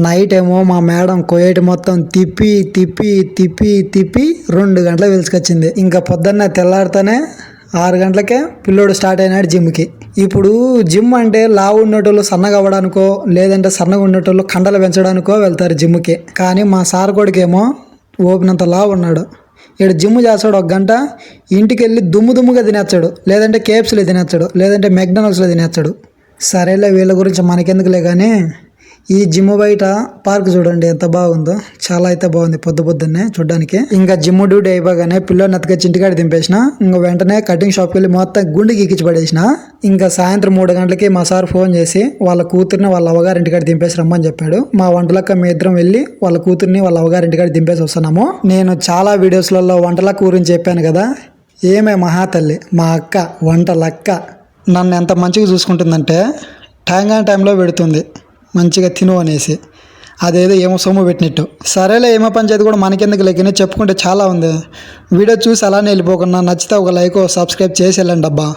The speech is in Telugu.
నైట్ ఏమో మా మేడం కోయేటి మొత్తం తిప్పి తిప్పి తిప్పి తిప్పి 2 గంటలకు పిలుచుకొచ్చింది. ఇంకా పొద్దున్నే తెల్లారితేనే 6 గంటలకే పిల్లోడు స్టార్ట్ అయినాడు జిమ్కి. ఇప్పుడు జిమ్ అంటే లావు ఉన్నటోళ్ళు సన్నగా అవ్వడానికో లేదంటే సన్నగా ఉన్నటోళ్ళు కండలు పెంచడానికో వెళ్తారు జిమ్కి. కానీ మా సార్ కొడుకేమో ఓపినంత లావు ఉన్నాడు. ఇక్కడ జిమ్ చేస్తాడు 1 గంట, ఇంటికి వెళ్ళి దుమ్ముగా తినేస్తాడు, లేదంటే కేఎఫ్సీలో తినేస్తాడు, లేదంటే మెక్డొనాల్డ్స్లో తినేస్తాడు. సరేలే వీళ్ళ గురించి మనకెందుకులే. కానీ ఈ జిమ్ బయట పార్క్ చూడండి ఎంత బాగుందో, చాలా అయితే బాగుంది పొద్దున్నే చూడడానికి. ఇంకా జిమ్ డ్యూటీ అయిపోగానే పిల్లోని ఎత్తుకొచ్చి ఇంటికాడ దింపేసిన. ఇంకా వెంటనే కటింగ్ షాప్కి వెళ్ళి మొత్తం గుండెకి ఎక్కించి పడేసిన. ఇంకా సాయంత్రం 3 గంటలకి మా సార్ ఫోన్ చేసి వాళ్ళ కూతుర్ని వాళ్ళ అవ్వగారి ఇంటికాడ దింపేసి రమ్మని చెప్పాడు. మా వంటలక్క మీ ఇద్దరం వెళ్ళి వాళ్ళ కూతుర్ని వాళ్ళ అవ్వగారి ఇంటికాడ దింపేసి వస్తున్నాము. నేను చాలా వీడియోస్లలో వంటలక్క గురించి చెప్పాను కదా, ఏమే మహాతల్లి మా అక్క వంటలక్క. నన్ను ఎంత మంచిగా చూసుకుంటుందంటే టైంలో పెడుతుంది మంచిగా తిను అనేసి, అదేదో ఏమో సొమ్ము పెట్టినట్టు. సరేలే ఏమో పంచాయతీ కూడా మనకెందుకు లేకనే చెప్పుకుంటే చాలా ఉంది. వీడియో చూసి అలానే వెళ్ళిపోకుండా నచ్చితే ఒక లైక్ సబ్స్క్రైబ్ చేసి వెళ్ళండి అబ్బా.